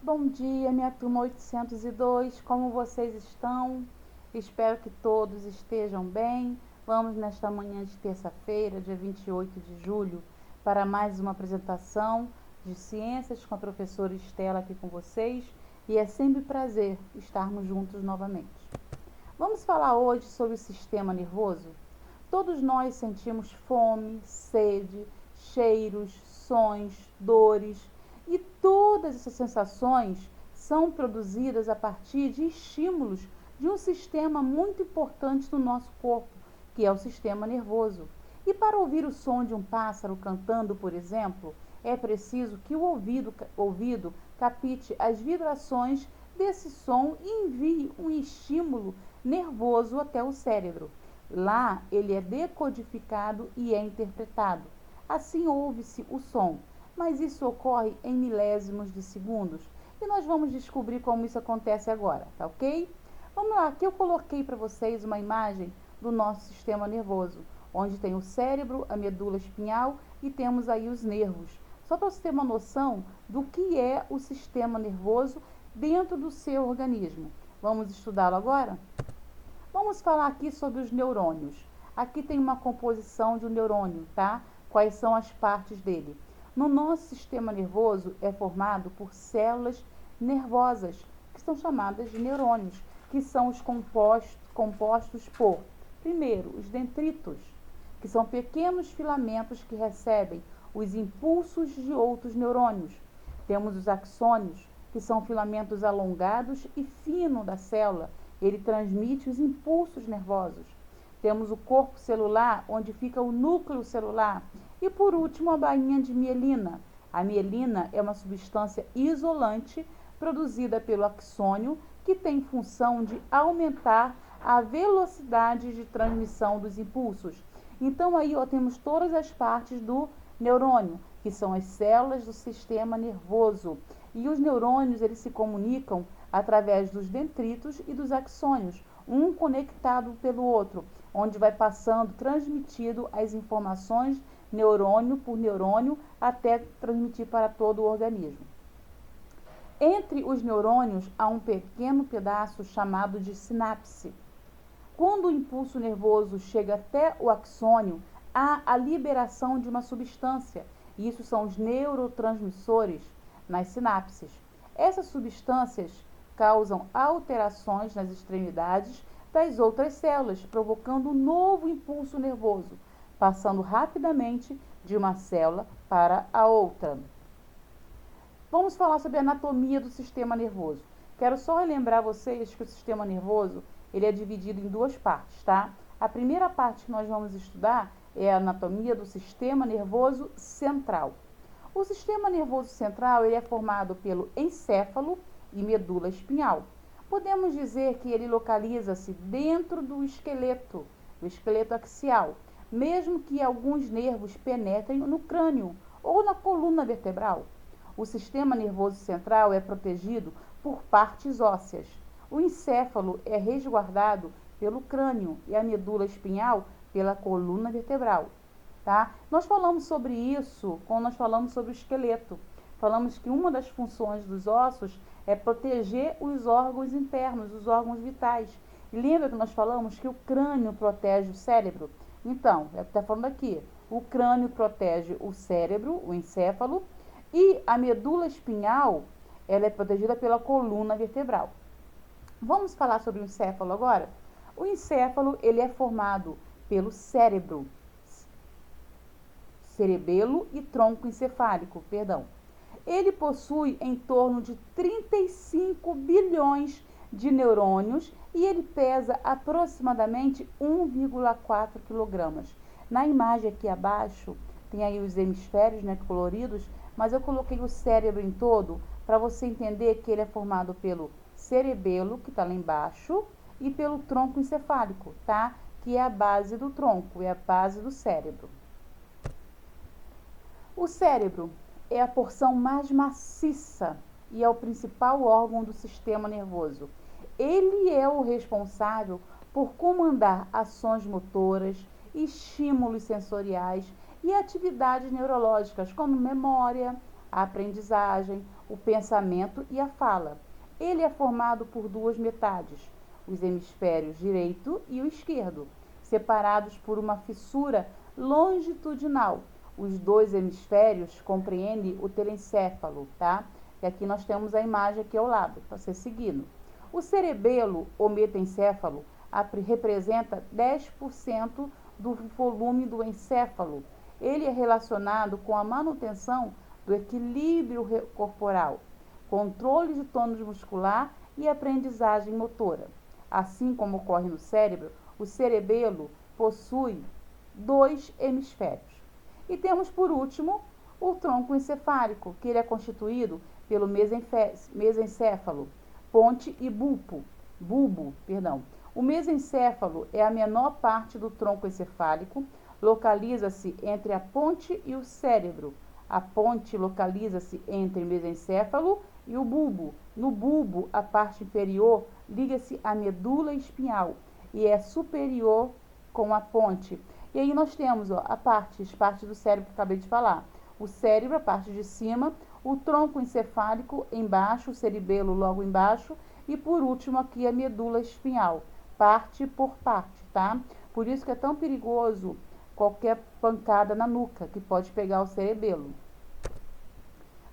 bom dia, minha turma 802, como vocês estão? Espero que todos estejam bem. Vamos nesta manhã de terça-feira, dia 28 de julho, para mais uma apresentação de ciências com a professora Estela aqui com vocês. E é sempre um prazer estarmos juntos novamente. Vamos falar hoje sobre o sistema nervoso? Todos nós sentimos fome, sede, cheiros, sons, dores, e todas essas sensações são produzidas a partir de estímulos de um sistema muito importante no nosso corpo, que é o sistema nervoso. E para ouvir o som de um pássaro cantando, por exemplo, é preciso que o ouvido capte as vibrações desse som e envie um estímulo nervoso até o cérebro. Lá ele é decodificado e é interpretado. Assim ouve-se o som, mas isso ocorre em milésimos de segundos. E nós vamos descobrir como isso acontece agora, tá ok? Vamos lá, aqui eu coloquei para vocês uma imagem do nosso sistema nervoso, onde tem o cérebro, a medula espinhal e temos aí os nervos. Só para você ter uma noção do que é o sistema nervoso dentro do seu organismo. Vamos estudá-lo agora? Vamos falar aqui sobre os neurônios. Aqui tem uma composição de um neurônio, tá? Quais são as partes dele? No nosso sistema nervoso é formado por células nervosas, que são chamadas de neurônios, que são os compostos por, primeiro, os dendritos, que são pequenos filamentos que recebem os impulsos de outros neurônios. Temos os axônios, que são filamentos alongados e finos da célula. Ele transmite os impulsos nervosos. Temos o corpo celular, onde fica o núcleo celular. E por último, a bainha de mielina. A mielina é uma substância isolante produzida pelo axônio, que tem função de aumentar a velocidade de transmissão dos impulsos. Então aí temos todas as partes do neurônio, que são as células do sistema nervoso. E os neurônios, eles se comunicam através dos dendritos e dos axônios, um conectado pelo outro, onde vai passando, transmitido as informações neurônio por neurônio até transmitir para todo o organismo. Entre os neurônios há um pequeno pedaço chamado de sinapse. Quando o impulso nervoso chega até o axônio, há a liberação de uma substância, e isso são os neurotransmissores nas sinapses. Essas substâncias causam alterações nas extremidades das outras células, provocando um novo impulso nervoso, passando rapidamente de uma célula para a outra. Vamos falar sobre a anatomia do sistema nervoso. Quero só relembrar vocês que o sistema nervoso ele é dividido em duas partes, tá? A primeira parte que nós vamos estudar é a anatomia do sistema nervoso central. O sistema nervoso central ele é formado pelo encéfalo e medula espinhal. Podemos dizer que ele localiza-se dentro do esqueleto axial, mesmo que alguns nervos penetrem no crânio ou na coluna vertebral. O sistema nervoso central é protegido por partes ósseas. O encéfalo é resguardado pelo crânio e a medula espinhal pela coluna vertebral. Tá? Nós falamos sobre isso quando nós falamos sobre o esqueleto. Falamos que uma das funções dos ossos é proteger os órgãos internos, os órgãos vitais. E lembra que nós falamos que o crânio protege o cérebro? Então, é o que está falando aqui. O crânio protege o cérebro, o encéfalo, e a medula espinhal, ela é protegida pela coluna vertebral. Vamos falar sobre o encéfalo agora? O encéfalo, ele é formado pelo cérebro, cerebelo e tronco encefálico, perdão. Ele possui em torno de 35 bilhões de neurônios e ele pesa aproximadamente 1,4 kg. Na imagem aqui abaixo, tem aí os hemisférios, né, coloridos, mas eu coloquei o cérebro em todo para você entender que ele é formado pelo cerebelo, que está lá embaixo, e pelo tronco encefálico, tá? Que é a base do tronco, é a base do cérebro. O cérebro é a porção mais maciça e é o principal órgão do sistema nervoso. Ele é o responsável por comandar ações motoras, estímulos sensoriais e atividades neurológicas, como memória, a aprendizagem, o pensamento e a fala. Ele é formado por duas metades, os hemisférios direito e o esquerdo, separados por uma fissura longitudinal. Os dois hemisférios compreendem o telencéfalo, tá? E aqui nós temos a imagem aqui ao lado, para você seguindo. O cerebelo, ou metencéfalo, representa 10% do volume do encéfalo. Ele é relacionado com a manutenção do equilíbrio corporal, controle de tônus muscular e aprendizagem motora. Assim como ocorre no cérebro, o cerebelo possui dois hemisférios. E temos, por último, o tronco encefálico, que ele é constituído pelo mesencéfalo, ponte e bulbo. O mesencéfalo é a menor parte do tronco encefálico, localiza-se entre a ponte e o cérebro. A ponte localiza-se entre o mesencéfalo e o bulbo. No bulbo, a parte inferior liga-se à medula espinhal e é superior com a ponte. E aí nós temos as partes do cérebro que eu acabei de falar. O cérebro, a parte de cima, o tronco encefálico embaixo, o cerebelo logo embaixo e por último aqui a medula espinhal, parte por parte, tá? Por isso que é tão perigoso qualquer pancada na nuca, que pode pegar o cerebelo.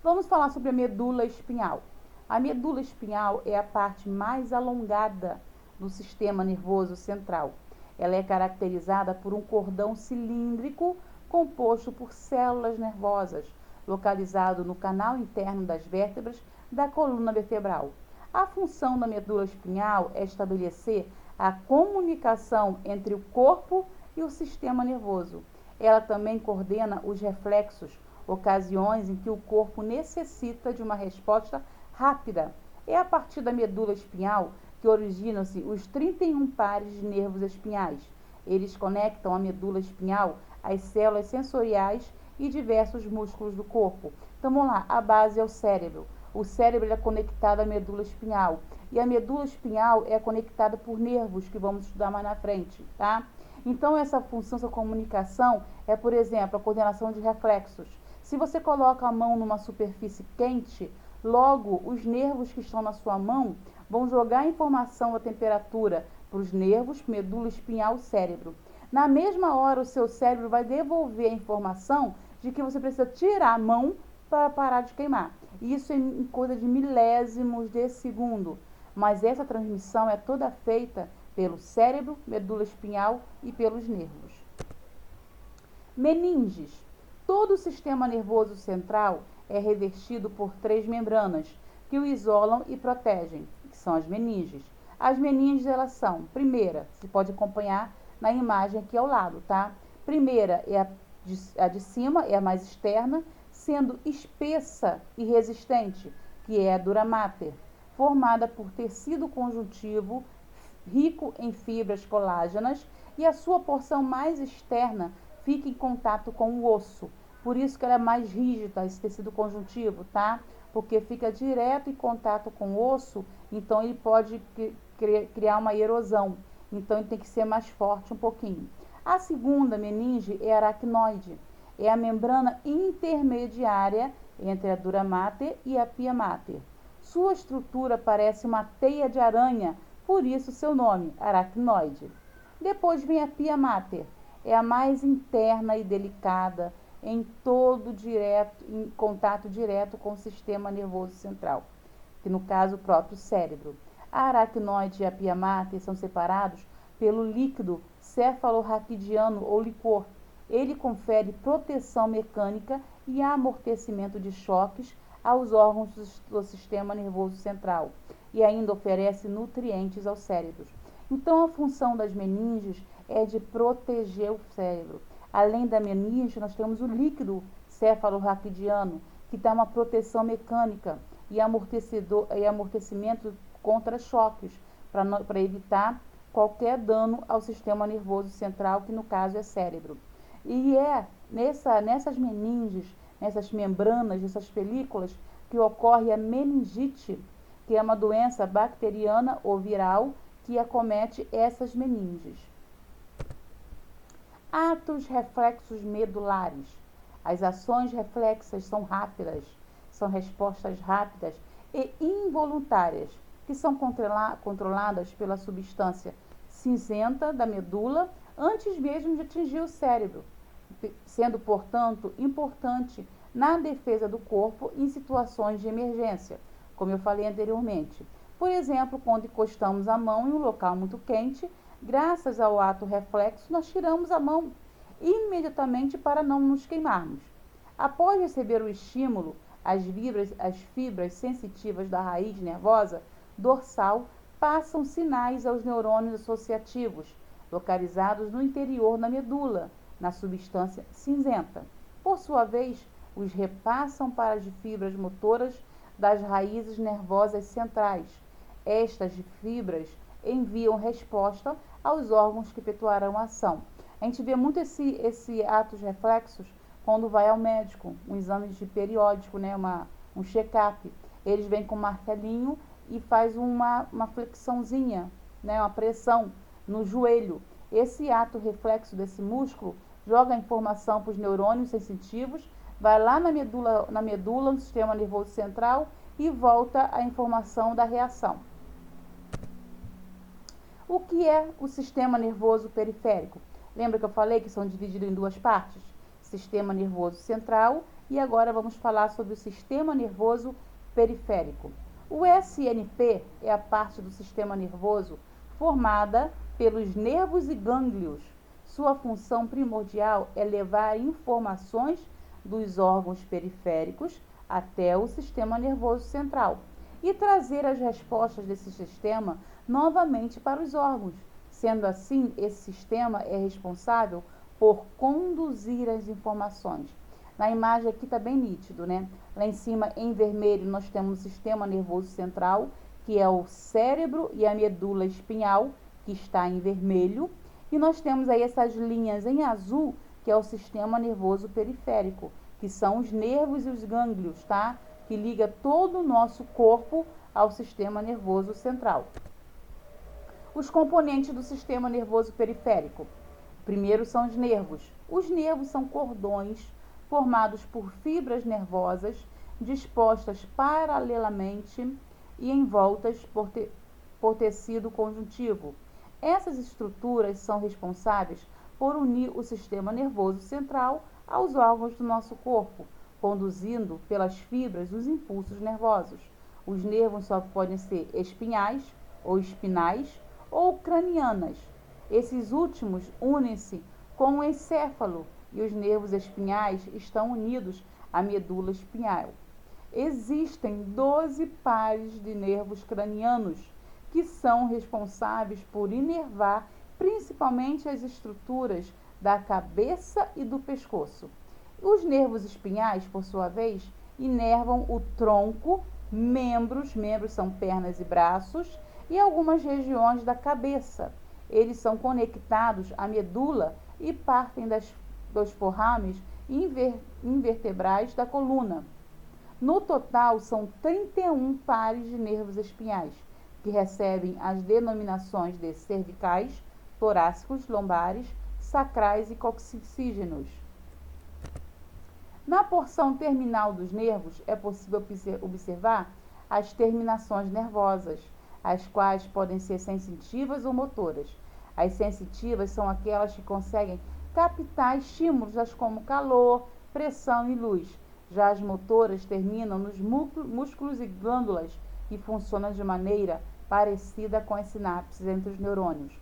Vamos falar sobre a medula espinhal. A medula espinhal é a parte mais alongada do sistema nervoso central. Ela é caracterizada por um cordão cilíndrico composto por células nervosas, localizado no canal interno das vértebras da coluna vertebral. A função da medula espinhal é estabelecer a comunicação entre o corpo e o sistema nervoso. Ela também coordena os reflexos, ocasiões em que o corpo necessita de uma resposta rápida. É a partir da medula espinhal que originam-se os 31 pares de nervos espinhais. Eles conectam a medula espinhal às células sensoriais e diversos músculos do corpo. Então vamos lá, a base é o cérebro. O cérebro é conectado à medula espinhal. E a medula espinhal é conectada por nervos, que vamos estudar mais na frente, tá? Então essa função, essa comunicação é, por exemplo, a coordenação de reflexos. Se você coloca a mão numa superfície quente, logo os nervos que estão na sua mão vão jogar a informação da temperatura para os nervos, medula espinhal, cérebro. Na mesma hora, o seu cérebro vai devolver a informação de que você precisa tirar a mão para parar de queimar. Isso em coisa de milésimos de segundo. Mas essa transmissão é toda feita pelo cérebro, medula espinhal e pelos nervos. Meninges. Todo o sistema nervoso central é revestido por 3 membranas que o isolam e protegem, que são as meninges. As meninges, elas são, primeira, você pode acompanhar na imagem aqui ao lado, tá? Primeira é a de cima, é a mais externa, sendo espessa e resistente, que é a dura mater, formada por tecido conjuntivo rico em fibras colágenas e a sua porção mais externa fica em contato com o osso. Por isso que ela é mais rígida, esse tecido conjuntivo, tá? Porque fica direto em contato com o osso, então ele pode criar uma erosão. Então ele tem que ser mais forte um pouquinho. A segunda meninge é aracnoide. É a membrana intermediária entre a dura mater e a pia mater. Sua estrutura parece uma teia de aranha, por isso seu nome, aracnoide. Depois vem a pia mater. É a mais interna e delicada, em contato direto com o sistema nervoso central, que no caso o próprio cérebro. A aracnoide e a pia mater são separados pelo líquido cefalorraquidiano ou licor. Ele confere proteção mecânica e amortecimento de choques aos órgãos do sistema nervoso central e ainda oferece nutrientes aos cérebros. Então, a função das meninges é de proteger o cérebro. Além da meninge, nós temos o líquido cefalorraquidiano, que dá uma proteção mecânica e amortecimento contra choques, para evitar qualquer dano ao sistema nervoso central, que no caso é cérebro. E é nessas meninges, nessas membranas, nessas películas, que ocorre a meningite, que é uma doença bacteriana ou viral que acomete essas meninges. Atos reflexos medulares. As ações reflexas são rápidas, são respostas rápidas e involuntárias, que são controladas pela substância cinzenta da medula antes mesmo de atingir o cérebro, sendo, portanto, importante na defesa do corpo em situações de emergência, como eu falei anteriormente. Por exemplo, quando encostamos a mão em um local muito quente, graças ao ato reflexo, nós tiramos a mão imediatamente para não nos queimarmos. Após receber o estímulo, as fibras sensitivas da raiz nervosa dorsal passam sinais aos neurônios associativos, localizados no interior da medula, na substância cinzenta. Por sua vez, os repassam para as fibras motoras das raízes nervosas centrais. Estas fibras enviam resposta aos órgãos que efetuarão a ação. A gente vê muito esse atos reflexos quando vai ao médico, um exame de periódico, né, um check-up. Eles vêm com um martelinho e faz uma flexãozinha, né, uma pressão no joelho. Esse ato reflexo desse músculo joga a informação para os neurônios sensitivos, vai lá na medula, no sistema nervoso central e volta a informação da reação. O que é o sistema nervoso periférico? Lembra que eu falei que são divididos em duas partes? Sistema nervoso central e agora vamos falar sobre o sistema nervoso periférico. O SNP é a parte do sistema nervoso formada pelos nervos e gânglios. Sua função primordial é levar informações dos órgãos periféricos até o sistema nervoso central e trazer as respostas desse sistema novamente para os órgãos. Sendo assim, esse sistema é responsável por conduzir as informações. Na imagem aqui está bem nítido, né? Lá em cima, em vermelho, nós temos o sistema nervoso central, que é o cérebro e a medula espinhal, que está em vermelho. E nós temos aí essas linhas em azul, que é o sistema nervoso periférico, que são os nervos e os gânglios, tá? Que liga todo o nosso corpo ao sistema nervoso central. Os componentes do sistema nervoso periférico. Primeiro são os nervos. Os nervos são cordões formados por fibras nervosas dispostas paralelamente e envoltas por tecido conjuntivo. Essas estruturas são responsáveis por unir o sistema nervoso central aos órgãos do nosso corpo, conduzindo pelas fibras os impulsos nervosos. Os nervos só podem ser espinhais ou espinais ou cranianas. Esses últimos unem-se com o encéfalo e os nervos espinhais estão unidos à medula espinhal. Existem 12 pares de nervos cranianos que são responsáveis por inervar principalmente as estruturas da cabeça e do pescoço. Os nervos espinhais, por sua vez, inervam o tronco, membros são pernas e braços, e algumas regiões da cabeça. Eles são conectados à medula e partem dos forames invertebrais da coluna. No total, são 31 pares de nervos espinhais, que recebem as denominações de cervicais, torácicos, lombares, sacrais e coxígenos. Na porção terminal dos nervos, é possível observar as terminações nervosas, as quais podem ser sensitivas ou motoras. As sensitivas são aquelas que conseguem captar estímulos, tais como calor, pressão e luz. Já as motoras terminam nos músculos e glândulas e funcionam de maneira parecida com as sinapses entre os neurônios.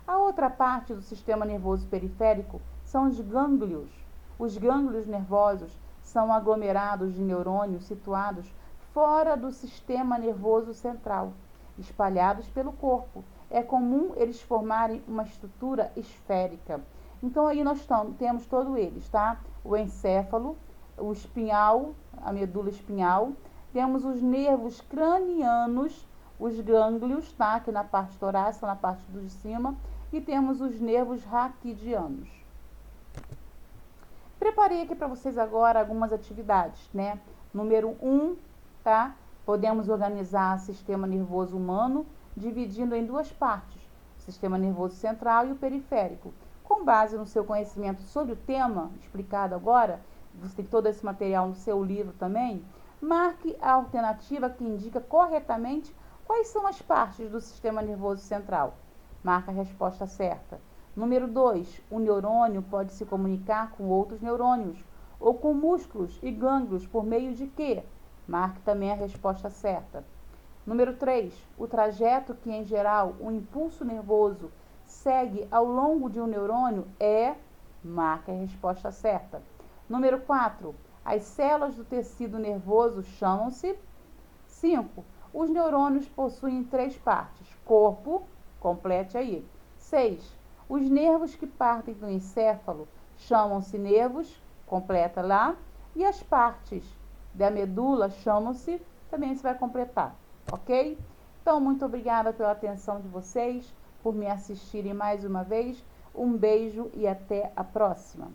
A outra parte do sistema nervoso periférico são os gânglios. Os gânglios nervosos são aglomerados de neurônios situados fora do sistema nervoso central, espalhados pelo corpo. É comum eles formarem uma estrutura esférica. Então, aí nós temos todos eles, tá? O encéfalo, o espinhal, a medula espinhal, temos os nervos cranianos, os gânglios, tá? Aqui na parte torácica, na parte de cima, e temos os nervos raquidianos. Preparei aqui para vocês agora algumas atividades, né? Número 1, tá? Podemos organizar o sistema nervoso humano dividindo em duas partes, o sistema nervoso central e o periférico. Com base no seu conhecimento sobre o tema explicado agora, você tem todo esse material no seu livro também, Marque a alternativa que indica corretamente quais são as partes do sistema nervoso central. Marque a resposta certa. Número 2. O neurônio pode se comunicar com outros neurônios ou com músculos e gânglios por meio de quê? Marque também a resposta certa. Número 3. O trajeto que, em geral, o impulso nervoso segue ao longo de um neurônio é... Marque a resposta certa. Número 4. As células do tecido nervoso chamam-se... 5. Os neurônios possuem 3 partes. Corpo, complete aí. 6. Os nervos que partem do encéfalo chamam-se nervos, completa lá. E as partes da medula chamam-se, também você vai completar, ok? Então, muito obrigada pela atenção de vocês, por me assistirem mais uma vez. Um beijo e até a próxima.